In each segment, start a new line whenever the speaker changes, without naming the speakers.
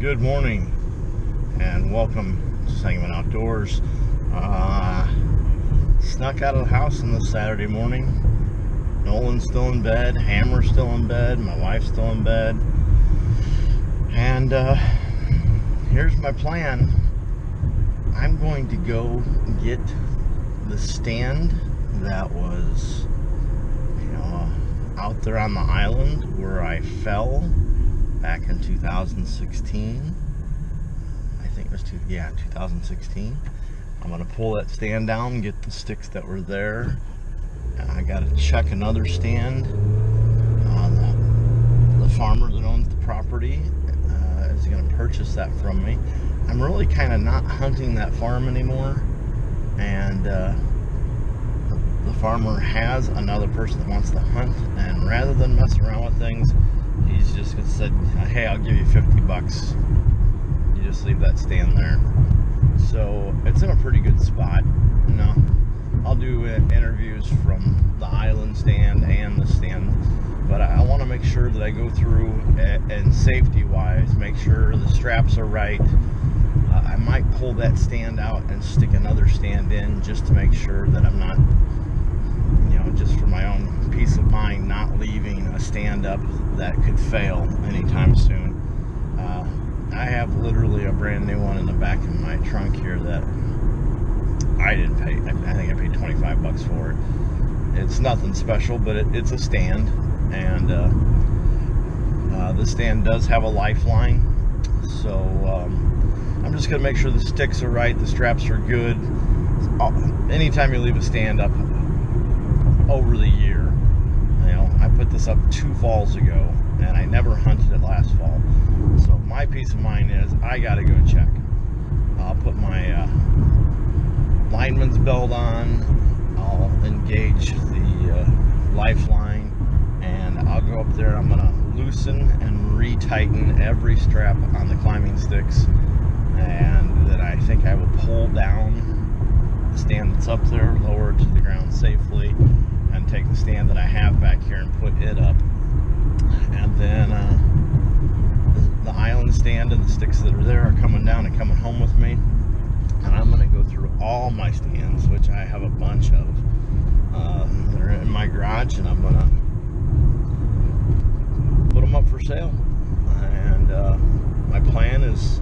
Good morning and welcome to Sangamon Outdoors. Snuck out of the house on this Saturday morning. Nolan's still in bed, Hammer's still in bed, my wife's still in bed, and here's my plan. I'm going to go get the stand that was out there on the island where I fell back in 2016. I think it was 2016. I'm gonna pull that stand down, get the sticks that were there, and I gotta check another stand. The farmer that owns the property is gonna purchase that from me. I'm really kind of not hunting that farm anymore, and the farmer has another person that wants to hunt, and rather than mess around with things, he's just said, hey, I'll give you 50 bucks. You just leave that stand there. So it's in a pretty good spot. I'll do interviews from the island stand and the stand, but I want to make sure that I go through and safety wise, make sure the straps are right. I might pull that stand out and stick another stand in just to make sure that I'm not, just for my own peace of mind, not leaving a stand up that could fail anytime soon. I have literally a brand new one in the back of my trunk here that I didn't pay. I think I paid 25 bucks for it. It's nothing special, but it's a stand, and the stand does have a lifeline. So I'm just gonna make sure the sticks are right, the straps are good. Anytime you leave a stand up over the year, I put this up 2 falls ago, and I never hunted it last fall. So my peace of mind is I gotta go check. I'll put my lineman's belt on, I'll engage the lifeline, and I'll go up there. I'm gonna loosen and retighten every strap on the climbing sticks, and then I think I will pull down the stand that's up there, lower it to the ground safely, and take the stand that I have back here and put it up. And then the island stand and the sticks that are there are coming down and coming home with me. And I'm going to go through all my stands, which I have a bunch of. They're in my garage, and I'm going to put them up for sale. And my plan is,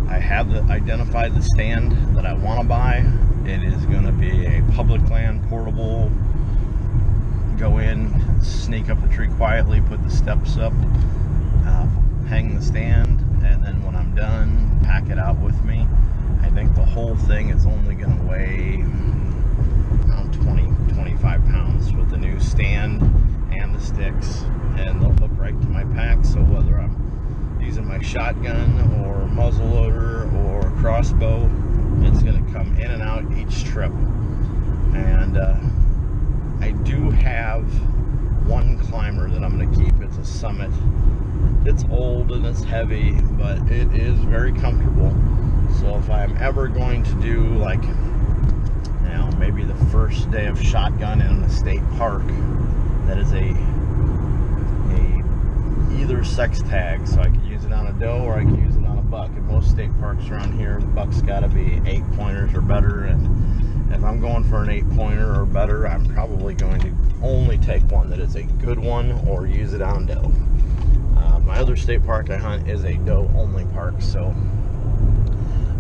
I have identified the stand that I want to buy. It is going to be a public land portable. Go in, sneak up the tree quietly, put the steps up, hang the stand, and then when I'm done, pack it out with me. I think the whole thing is only going to weigh around 20-25 pounds with the new stand and the sticks, and they'll hook right to my pack. So whether I'm using my shotgun or muzzle loader or crossbow, it's going to come in and out each trip. And I do have one climber that I'm going to keep. It's a Summit. It's old and it's heavy, but it is very comfortable. So if I'm ever going to do, like, maybe the first day of shotgun in a state park that is a either sex tag, so I could use it on a doe or I could use it on a buck. In most state parks around here, the buck's got to be 8 pointers or better, and if I'm going for an 8-pointer or better, I'm probably going to only take one that is a good one or use it on doe. My other state park I hunt is a doe-only park, so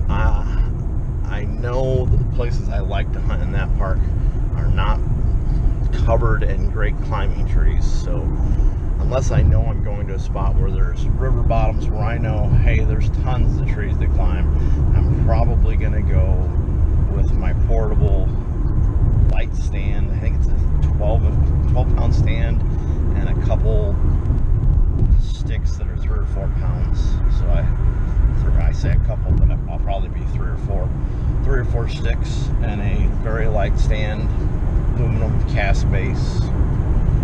I know that the places I like to hunt in that park are not covered in great climbing trees. So unless I know I'm going to a spot where there's river bottoms where I know, hey, there's tons of trees to climb, I'm probably going to go with my portable light stand. I think it's a 12-pound stand and a couple sticks that are 3 or 4 pounds. So I say a couple, but I'll probably be 3 or 4 sticks and a very light stand, aluminum cast base,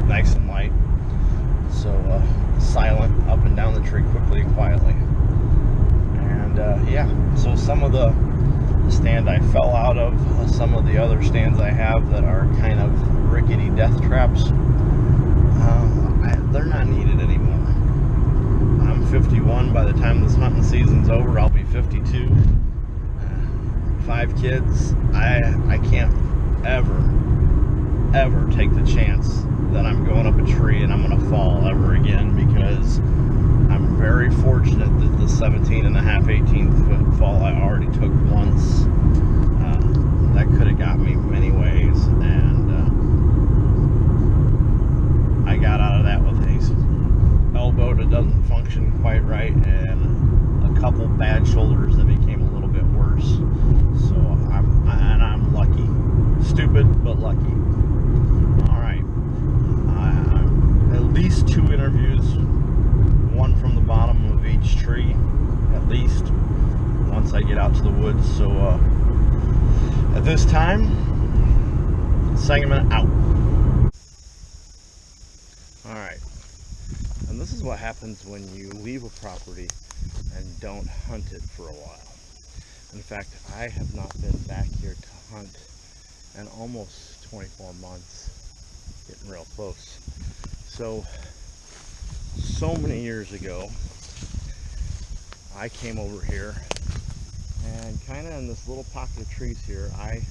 nice and light. So silent, up and down the tree quickly and quietly. And so some of the stand I fell out of, some of the other stands I have that are kind of rickety death traps, they're not needed anymore. I'm I'm 51. By the time this hunting season's over, I'll be 52. 5 kids. I can't ever take the chance that I'm going up a tree and I'm going to fall ever again, because I'm very fortunate that the 17 and a half, 18-foot fall I already took once. That could have got me many ways, and I got out of that with a elbow that doesn't function quite right and a couple bad shoulders that became a little bit worse. So I'm lucky. Stupid, but lucky. Alright. At least 2 interviews, one from the bottom of each tree, at least, once I get out to the woods. So at this time, Sangamon out. Alright. And this is what happens when you leave a property and don't hunt it for a while. In fact, I have not been back here to hunt in almost 24 months, getting real close. So many years ago, I came over here and kind of in this little pocket of trees here, I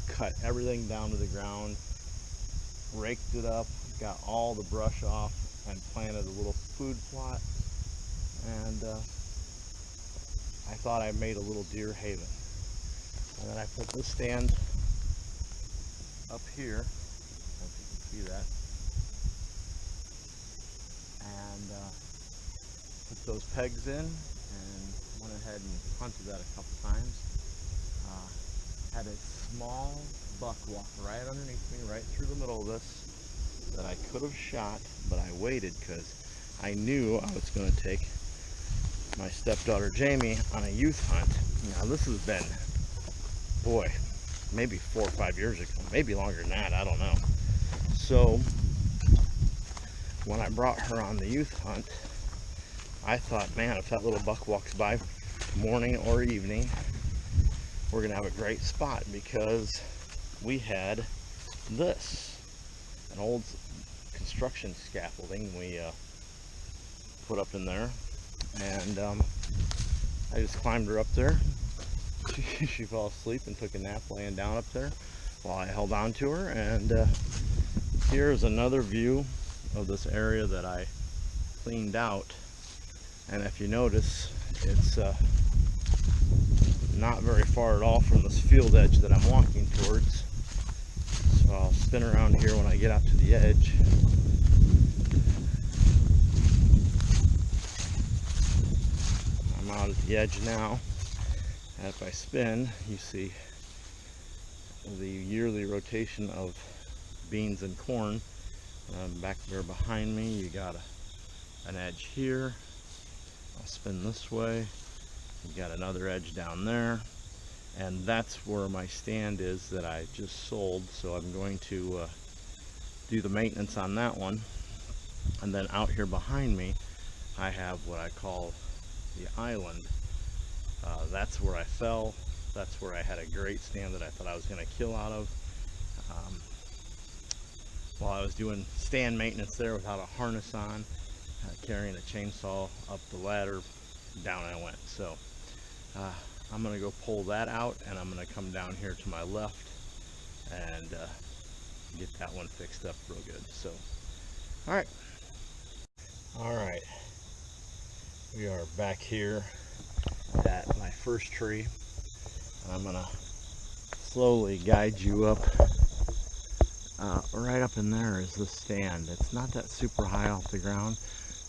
cut everything down to the ground, raked it up, got all the brush off, and planted a little food plot, and I thought I made a little deer haven. And then I put this stand up here, I don't know if you can see that, and put those pegs in, and went ahead and hunted that a couple times. Had a small buck walk right underneath me, right through the middle of this, that I could have shot, but I waited because I knew I was going to take my stepdaughter Jamie on a youth hunt. Now this has been, boy, maybe 4 or 5 years ago, maybe longer than that, I don't know. So when I brought her on the youth hunt, I thought, man, if that little buck walks by morning or evening, we're gonna have a great spot, because we had this, an old construction scaffolding we put up in there, and I just climbed her up there. She fell asleep and took a nap laying down up there while I held on to her. And here's another view of this area that I cleaned out, and if you notice, it's not very far at all from this field edge that I'm walking towards. So I'll spin around here when I get out to the edge. I'm out at the edge now, and if I spin, you see the yearly rotation of beans and corn. Back there behind me, you got an edge here. I'll spin this way. You got another edge down there, and that's where my stand is that I just sold. So I'm going to do the maintenance on that one. And then out here behind me, I have what I call the island. That's where I fell. That's where I had a great stand that I thought I was going to kill out of. While I was doing stand maintenance there without a harness on, carrying a chainsaw up the ladder, down I went. So I'm going to go pull that out, and I'm going to come down here to my left and get that one fixed up real good. So, alright, we are back here at my first tree, and I'm going to slowly guide you up. Right up in there is the stand. It's not that super high off the ground,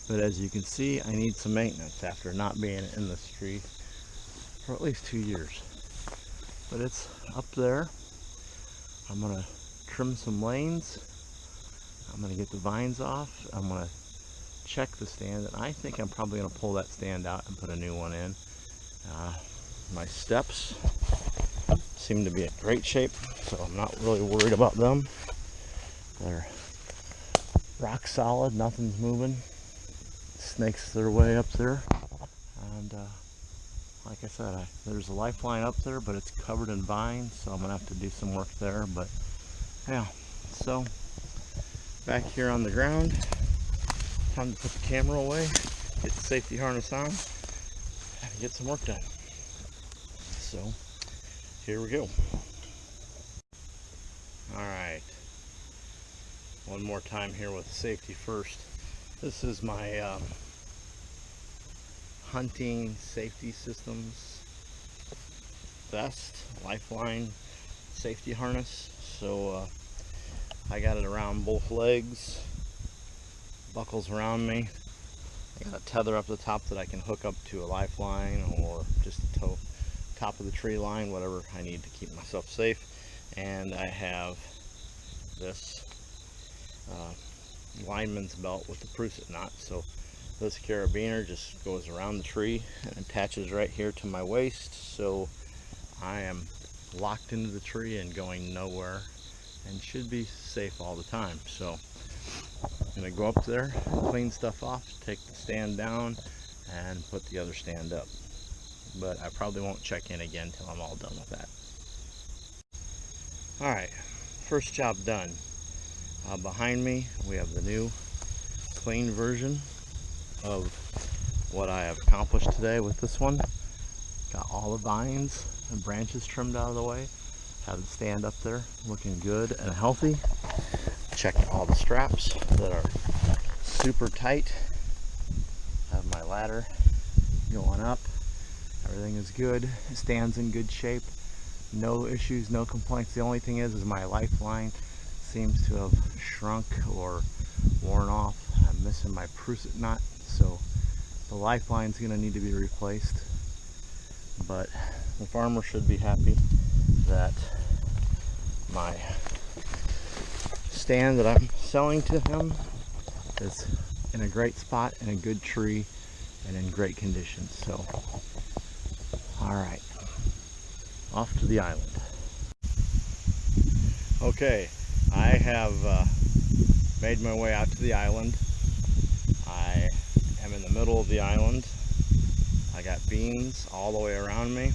but as you can see, I need some maintenance after not being in this tree for at least 2 years. But it's up there. I'm going to trim some lanes. I'm going to get the vines off. I'm going to check the stand, and I think I'm probably going to pull that stand out and put a new one in. My steps seem to be in great shape, so I'm not really worried about them. They're rock solid, nothing's moving. Snakes their way up there, and like I said, there's a lifeline up there, but it's covered in vines, so I'm gonna have to do some work there. But yeah, so back here on the ground, time to put the camera away get the safety harness on, and get some work done. So here we go. All right, one more time here with safety first. This is my hunting safety systems vest, lifeline safety harness. So I got it around both legs, buckles around me. I got a tether up the top that I can hook up to a lifeline or just the top of the tree line, whatever I need to keep myself safe. And I have this lineman's belt with the prusik knot. So this carabiner just goes around the tree and attaches right here to my waist, so I am locked into the tree and going nowhere and should be safe all the time. So I'm gonna go up there, clean stuff off, take the stand down, and put the other stand up. But I probably won't check in again until I'm all done with that. All right, first job done. Behind me, we have the new clean version of what I have accomplished today with this one. Got all the vines and branches trimmed out of the way. Have the stand up there looking good and healthy. Checked all the straps that are super tight. Have my ladder going up. Everything is good. It stands in good shape. No issues, no complaints. The only thing is my lifeline seems to have shrunk or worn off. I'm missing my prusik knot, so the lifeline's going to need to be replaced. But the farmer should be happy that my stand that I'm selling to him is in a great spot, in a good tree, and in great condition. So, all right, off to the island. Okay, I have made my way out to the island. I am in the middle of the island. I got beans all the way around me.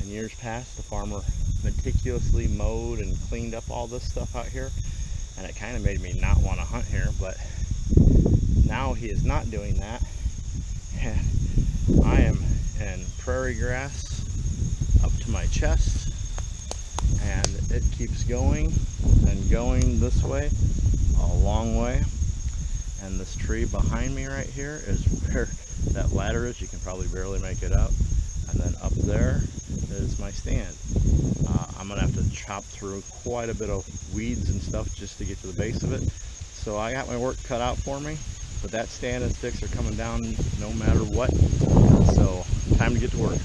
In years past, the farmer meticulously mowed and cleaned up all this stuff out here, and it kind of made me not want to hunt here, but now he is not doing that. And I am in prairie grass up to my chest, and it keeps going and going this way a long way. And this tree behind me right here is where that ladder is. You can probably barely make it out. And then up there is my stand. I'm gonna have to chop through quite a bit of weeds and stuff just to get to the base of it. So I got my work cut out for me, but that stand and sticks are coming down no matter what. So time to get to work.